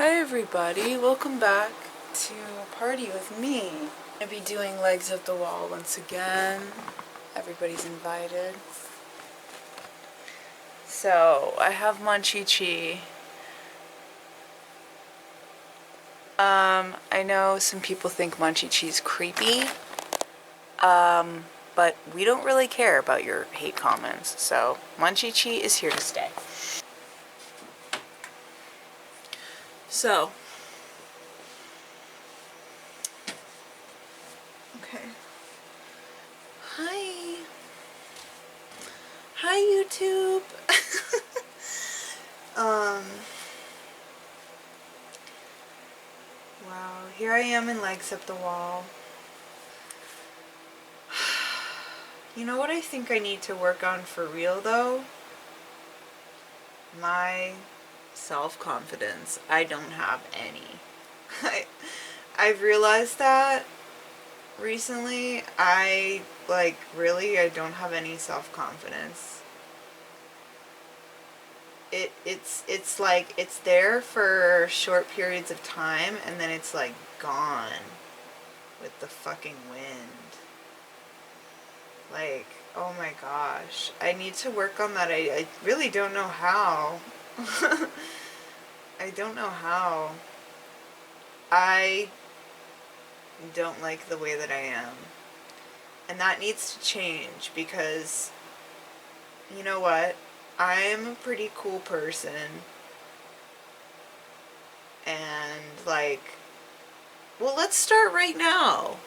Hi everybody, welcome back to a party with me. I'm going to be doing Legs Up the Wall once again. Everybody's invited. So, I have Munchie Chi. I know some people think Munchie Chi's creepy, but we don't really care about your hate comments, so Munchie Chi is here to stay. So, okay. Hi. Hi YouTube. Wow, here I am in Legs Up the Wall. You know what I think I need to work on for real though? My self-confidence. I don't have any. I've realized that recently. I don't have any self-confidence. It's like it's there for short periods of time and then it's like gone with the fucking wind. Like, oh my gosh, I need to work on that. I really don't know how. I don't know how. I don't like the way that I am. And that needs to change because, you know what? I'm a pretty cool person. And well, let's start right now.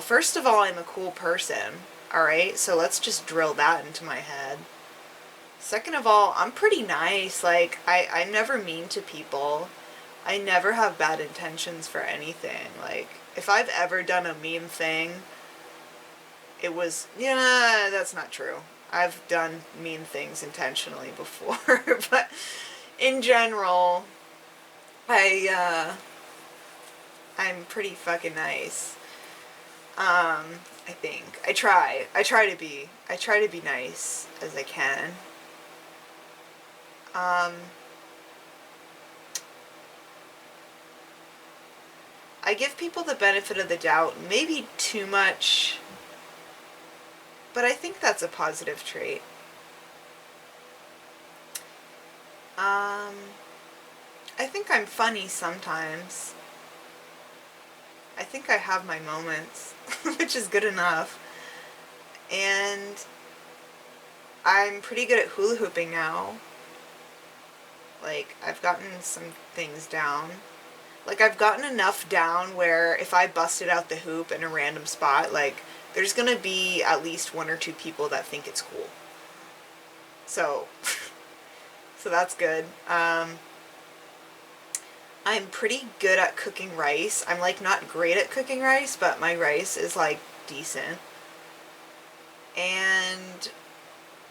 First of all, I'm a cool person. Alright, so let's just drill that into my head. Second of all, I'm pretty nice. I'm never mean to people. I never have bad intentions for anything. If I've ever done a mean thing, it was, yeah, that's not true. I've done mean things intentionally before, but in general, I'm pretty fucking nice. I think. I try to be nice as I can. I give people the benefit of the doubt, maybe too much, but I think that's a positive trait. I think I'm funny sometimes. I think I have my moments, which is good enough. And I'm pretty good at hula hooping now. I've gotten some things down. I've gotten enough down where if I busted out the hoop in a random spot, there's gonna be at least one or two people that think it's cool. So, so that's good. I'm pretty good at cooking rice. I'm not great at cooking rice, but my rice is decent. And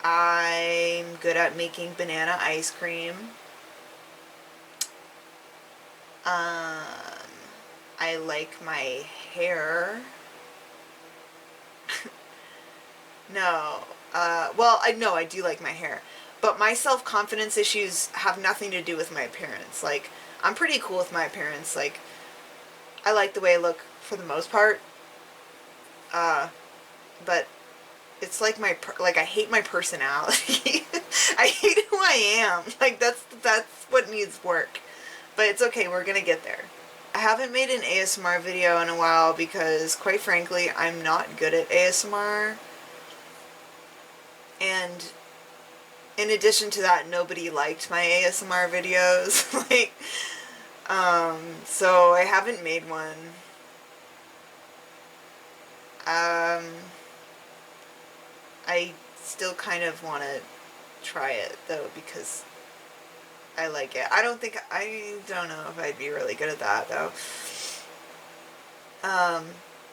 I'm good at making banana ice cream. I like my hair. No. I do like my hair. But my self-confidence issues have nothing to do with my appearance. I'm pretty cool with my appearance. I like the way I look for the most part. But it's I hate my personality. I hate who I am. That's what needs work. But it's okay, we're gonna get there. I haven't made an ASMR video in a while because, quite frankly, I'm not good at ASMR. And in addition to that, nobody liked my ASMR videos. So I haven't made one. I still kind of want to try it, though, because I like it. I don't know if I'd be really good at that, though.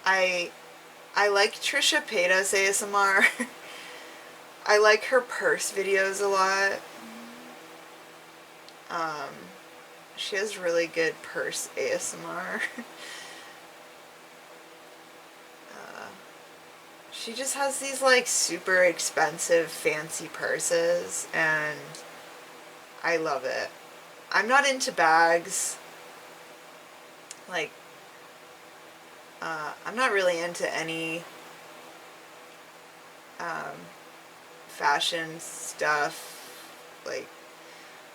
I like Trisha Paytas ASMR. I like her purse videos a lot. She has really good purse ASMR. She just has these super expensive fancy purses and I love it. I'm not into bags. Like, I'm not really into any fashion stuff. Like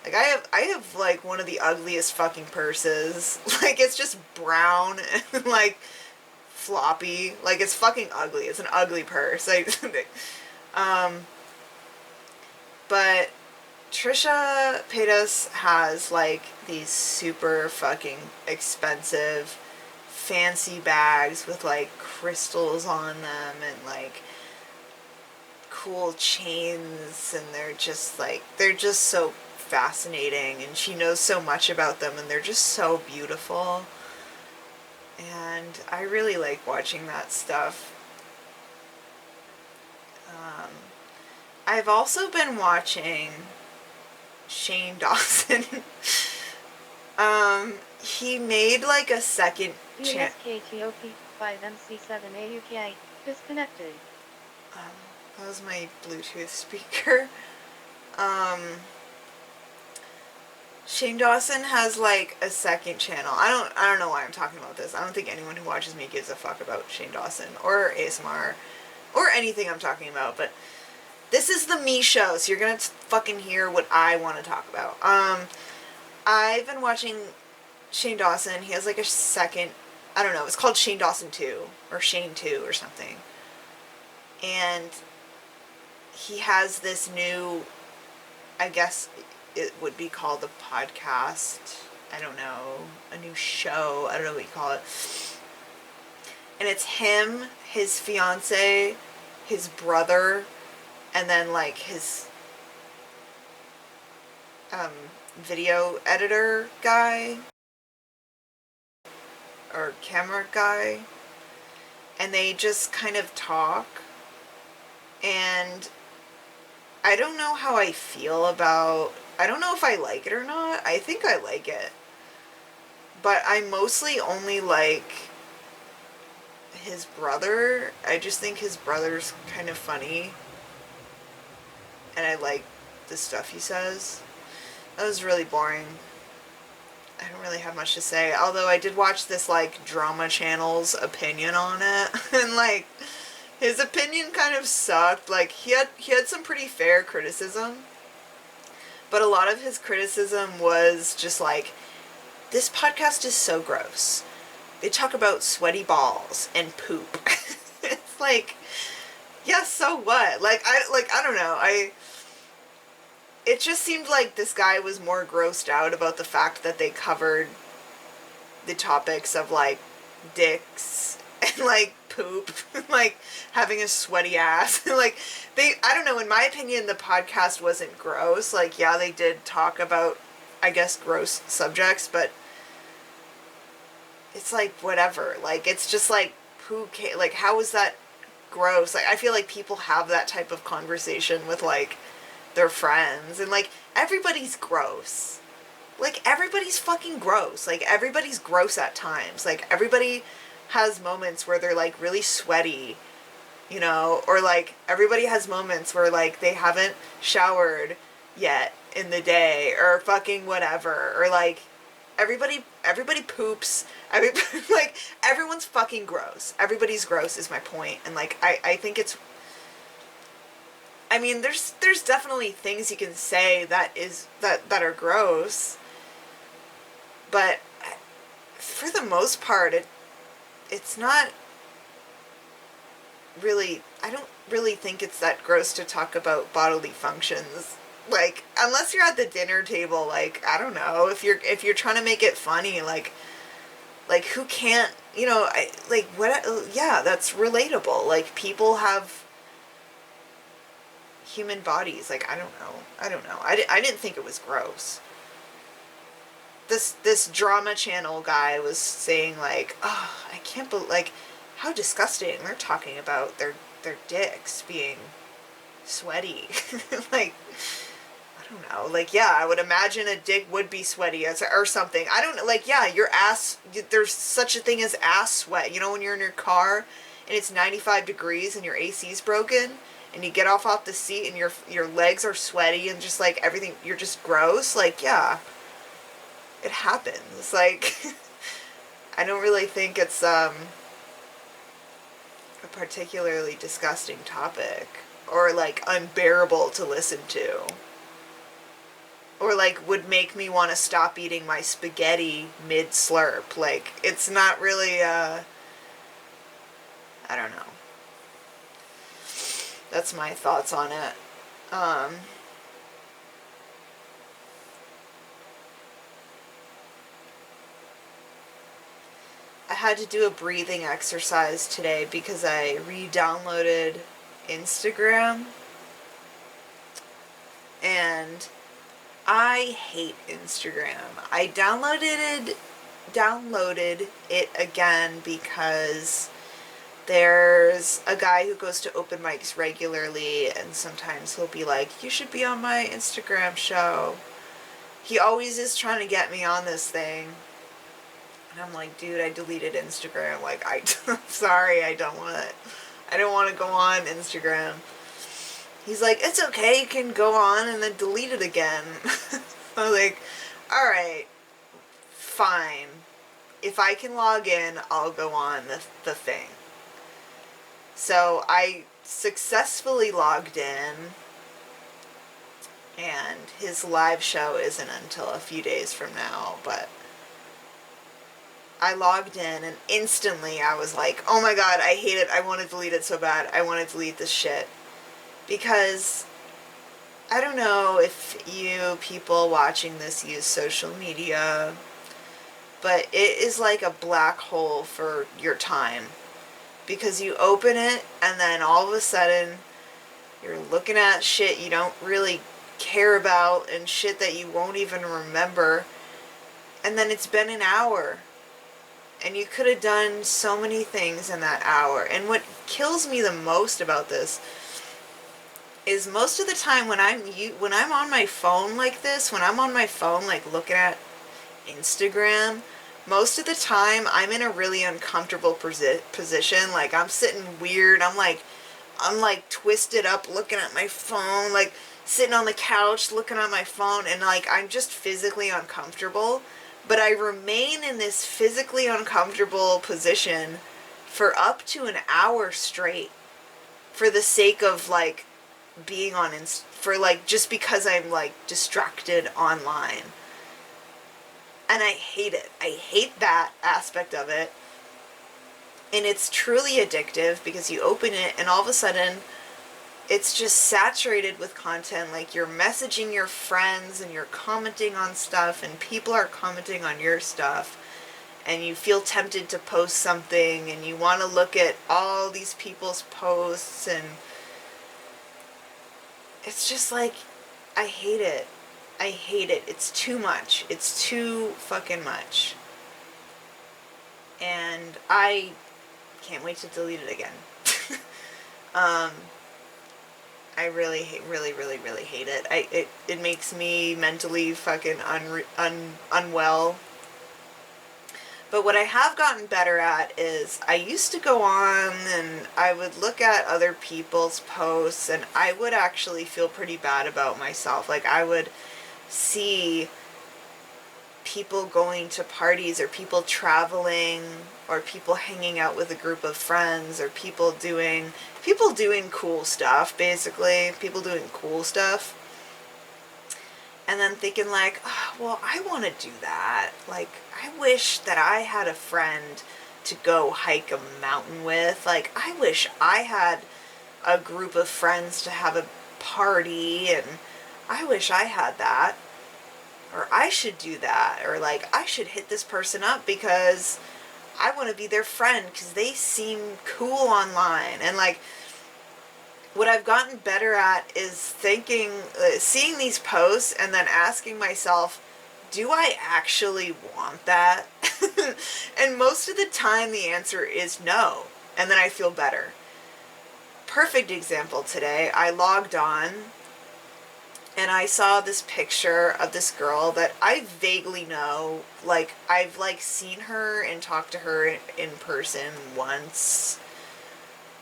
I have like one of the ugliest fucking purses. Like it's just brown and like floppy. Like it's fucking ugly. It's an ugly purse. Like, um, but Trisha Paytas has like these super fucking expensive fancy bags with like crystals on them and like cool chains, and they're just so fascinating, and she knows so much about them, and they're just so beautiful, and I really like watching that stuff. I've also been watching Shane Dawson. He made like a second channel. USKTOP5MC7AUK disconnected. That was my Bluetooth speaker. Shane Dawson has like a second channel. I don't know why I'm talking about this. I don't think anyone who watches me gives a fuck about Shane Dawson or ASMR or anything I'm talking about, but this is the me show, so you're gonna fucking hear what I want to talk about. I've been watching Shane Dawson. He has like a second, I don't know, it's called Shane Dawson 2 or Shane 2 or something. And he has this new, I guess it would be called a podcast. I don't know, a new show. I don't know what you call it. And it's him, his fiance, his brother, and then like his video editor guy or camera guy, and they just kind of talk, and I don't know how I feel about, I don't know if I like it or not. I think I like it, but I mostly only like his brother. I just think his brother's kind of funny, and I like the stuff he says. That was really boring. I don't really have much to say, although I did watch this like drama channel's opinion on it, and like his opinion kind of sucked. Like he had some pretty fair criticism, but a lot of his criticism was just like, this podcast is so gross. They talk about sweaty balls and poop. It's like, yeah, so what? I don't know. It just seemed like this guy was more grossed out about the fact that they covered the topics of like dicks and like poop, like having a sweaty ass. Like I don't know, in my opinion the podcast wasn't gross. Like yeah, they did talk about, I guess, gross subjects, but it's like whatever. Like it's just like, who cares? Like how is that gross? Like I feel like people have that type of conversation with like their friends, and like everybody's gross. Like everybody's fucking gross. Like everybody's gross at times. Like everybody has moments where they're like really sweaty, you know, or like everybody has moments where like they haven't showered yet in the day or fucking whatever, or like everybody poops. Like everyone's fucking gross. Everybody's gross is my point. And like I think it's, I mean, there's definitely things you can say that are gross, but for the most part, it's not really. I don't really think it's that gross to talk about bodily functions. Like unless you're at the dinner table, like I don't know, if you're trying to make it funny, like who can't, you know, like what? Yeah, that's relatable. Like people have human bodies. Like I don't know. I didn't think it was gross. This drama channel guy was saying like, oh, I can't believe, like, how disgusting. They're talking about their dicks being sweaty. Like I don't know. Like yeah, I would imagine a dick would be sweaty or something. I don't know. Like yeah, your ass, there's such a thing as ass sweat. You know, when you're in your car and it's 95 degrees and your AC's broken, and you get off the seat and your legs are sweaty and just like everything, you're just gross. Like yeah, it happens. Like, I don't really think it's a particularly disgusting topic or like unbearable to listen to. Or like would make me want to stop eating my spaghetti mid slurp. Like, it's not really I don't know. That's my thoughts on it. I had to do a breathing exercise today because I re-downloaded Instagram, and I hate Instagram. I downloaded it again because there's a guy who goes to open mics regularly, and sometimes he'll be like, you should be on my Instagram show. He always is trying to get me on this thing. And I'm like, dude, I deleted Instagram. Like, I'm sorry, I don't want to go on Instagram. He's like, it's okay, you can go on and then delete it again. I was like, alright, fine. If I can log in, I'll go on the thing. So I successfully logged in, and his live show isn't until a few days from now, but I logged in and instantly I was like, oh my god, I hate it, I want to delete it so bad, I want to delete this shit. Because I don't know if you people watching this use social media, but it is like a black hole for your time. Because you open it and then all of a sudden you're looking at shit you don't really care about and shit that you won't even remember. And then it's been an hour. And you could have done so many things in that hour. And what kills me the most about this is most of the time when I'm on my phone like this, when I'm on my phone like looking at Instagram, most of the time I'm in a really uncomfortable position. Like, I'm sitting weird. I'm like twisted up looking at my phone, like sitting on the couch looking at my phone, and like I'm just physically uncomfortable. But I remain in this physically uncomfortable position for up to an hour straight for the sake of like being on for like just because I'm like distracted online. And I hate it. I hate that aspect of it. And it's truly addictive because you open it and all of a sudden it's just saturated with content. Like, you're messaging your friends and you're commenting on stuff and people are commenting on your stuff. And you feel tempted to post something and you want to look at all these people's posts, and it's just like, I hate it. I hate it. It's too much. It's too fucking much. And I can't wait to delete it again. I really, really, really, really hate it. It makes me mentally fucking unwell. But what I have gotten better at is I used to go on and I would look at other people's posts and I would actually feel pretty bad about myself. Like, I would see people going to parties or people traveling or people hanging out with a group of friends or people doing cool stuff, basically. People doing cool stuff. And then thinking like, oh, well, I want to do that. Like, I wish that I had a friend to go hike a mountain with. Like, I wish I had a group of friends to have a party, and I wish I had that. Or I should do that. Or like, I should hit this person up because I want to be their friend because they seem cool online. And like, what I've gotten better at is seeing these posts and then asking myself, do I actually want that? And most of the time the answer is no. And then I feel better. Perfect example today. I logged on and I saw this picture of this girl that I vaguely know. Like, I've like seen her and talked to her in person once,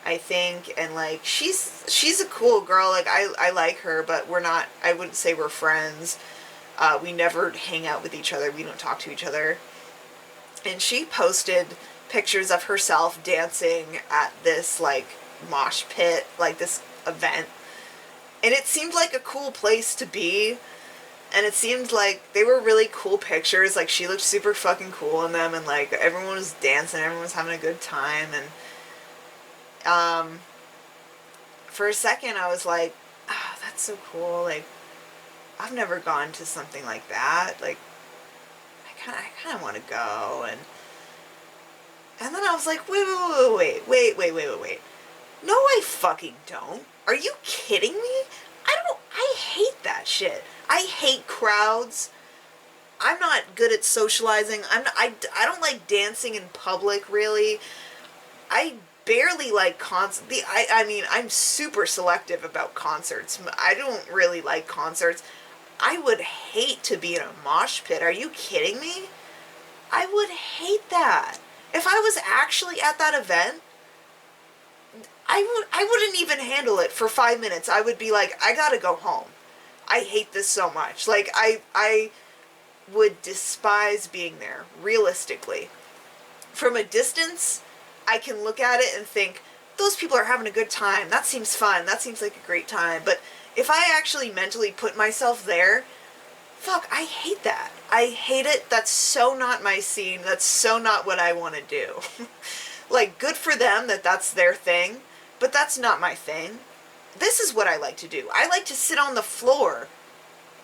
I think, and like she's a cool girl. Like, I like her, but I wouldn't say we're friends. We never hang out with each other. We don't talk to each other. And she posted pictures of herself dancing at this, like, mosh pit, like, this event. And it seemed like a cool place to be. And it seemed like they were really cool pictures. Like, she looked super fucking cool in them. And, like, everyone was dancing. Everyone was having a good time. And, for a second, I was like, oh, that's so cool. Like, I've never gone to something like that. Like, I kind of want to go. And then I was like, wait. No, I fucking don't. Are you kidding me? I hate that shit. I hate crowds. I'm not good at socializing. I don't like dancing in public, really. I barely like concerts. I mean, I'm super selective about concerts. I don't really like concerts. I would hate to be in a mosh pit. Are you kidding me? I would hate that. If I was actually at that event, I wouldn't even handle it for 5 minutes. I would be like, I gotta go home. I hate this so much. Like, I would despise being there, realistically. From a distance, I can look at it and think, those people are having a good time. That seems fun. That seems like a great time. But if I actually mentally put myself there, fuck, I hate that. I hate it. That's so not my scene. That's so not what I want to do. Like, good for them that that's their thing, but that's not my thing. This is what I like to do. I like to sit on the floor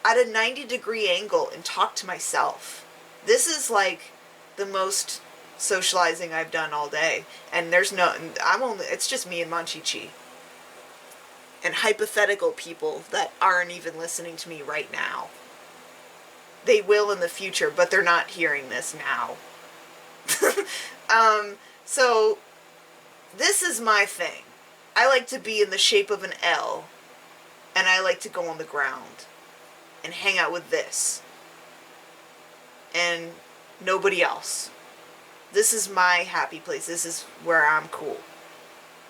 at a 90-degree angle and talk to myself. This is like the most socializing I've done all day. And it's just me and Monchichi. And hypothetical people that aren't even listening to me right now. They will in the future, but they're not hearing this now. So, this is my thing. I like to be in the shape of an L, and I like to go on the ground and hang out with this. And nobody else. This is my happy place. This is where I'm cool.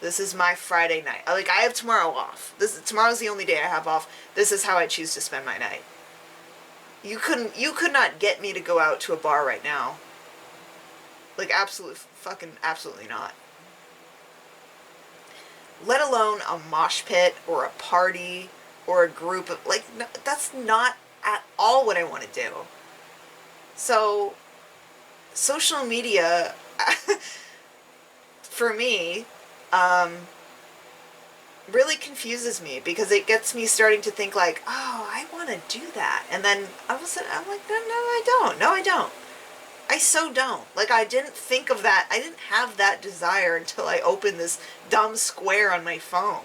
This is my Friday night. Like, I have tomorrow off. Tomorrow's the only day I have off. This is how I choose to spend my night. You could not get me to go out to a bar right now. Like, absolutely not. Let alone a mosh pit or a party or a group of, like, no, that's not at all what I want to do. So, social media, for me, really confuses me because it gets me starting to think like, oh, I want to do that. And then all of a sudden I'm like, no, I don't. No, I don't. I so don't. Like, I didn't think of that. I didn't have that desire until I opened this dumb square on my phone.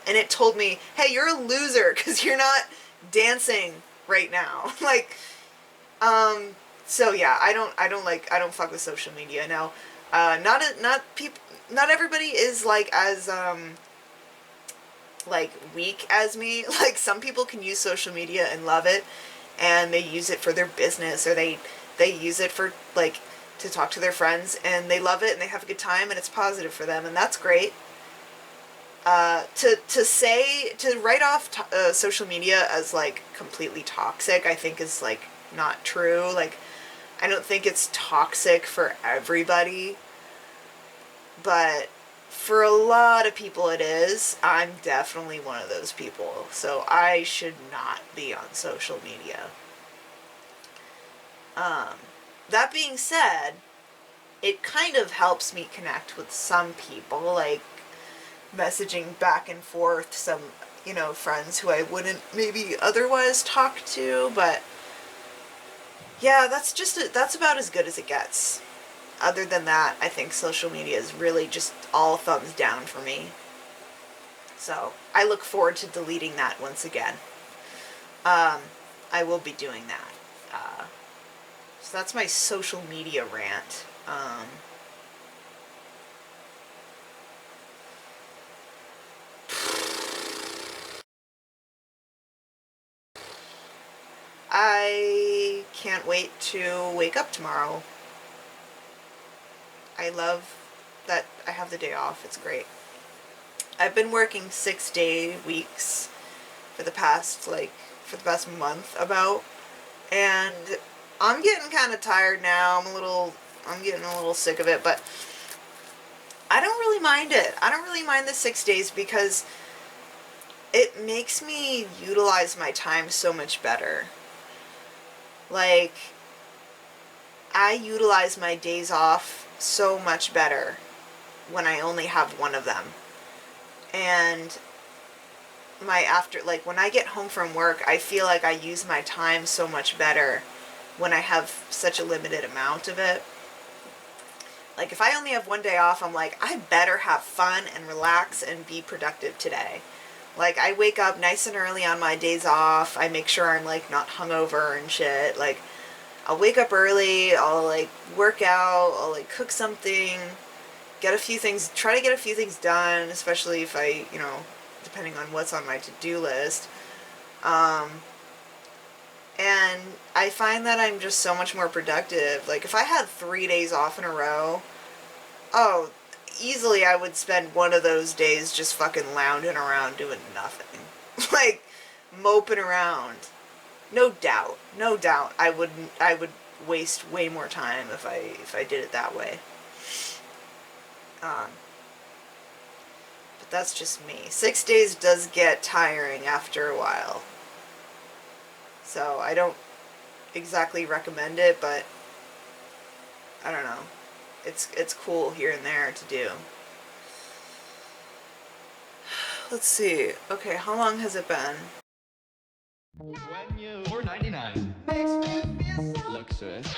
And it told me, hey, you're a loser because you're not dancing right now. Like, so yeah, I don't fuck with social media. Now, not everybody is like as, like, weak as me. Like, some people can use social media and love it, and they use it for their business, or they use it for, like, to talk to their friends, and they love it, and they have a good time, and it's positive for them, and that's great. To write off social media as, like, completely toxic, I think is, like, not true. Like, I don't think it's toxic for everybody, but for a lot of people it is. I'm definitely one of those people, so I should not be on social media. That being said, it kind of helps me connect with some people, like messaging back and forth some, friends who I wouldn't maybe otherwise talk to, but yeah, that's about as good as it gets. Other than that, I think social media is really just all thumbs down for me. So, I look forward to deleting that once again. I will be doing that. So that's my social media rant. I can't wait to wake up tomorrow. I love that I have the day off. It's great. I've been working 6-day weeks for the past month about, And I'm getting kind of tired now. I'm getting a little sick of it, but I don't really mind it. I don't really mind the 6 days because it makes me utilize my time so much better. Like, I utilize my days off so much better when I only have one of them. And when I get home from work, I feel like I use my time so much better when I have such a limited amount of it. Like, if I only have one day off, I'm like, I better have fun and relax and be productive today. Like, I wake up nice and early on my days off. I make sure I'm, like, not hungover and shit. Like, I'll wake up early, I'll, like, work out, I'll, like, cook something, try to get a few things done, especially if I, depending on what's on my to-do list. And I find that I'm just so much more productive. Like, if I had 3 days off in a row, oh, easily I would spend one of those days just fucking lounging around doing nothing. Like, moping around. No doubt. No doubt I would waste way more time if I did it that way. But that's just me. 6 days does get tiring after a while. So I don't exactly recommend it, but I don't know. It's cool here and there to do. Let's see. Okay, how long has it been? When you $4.99 makes me feel so luxurious.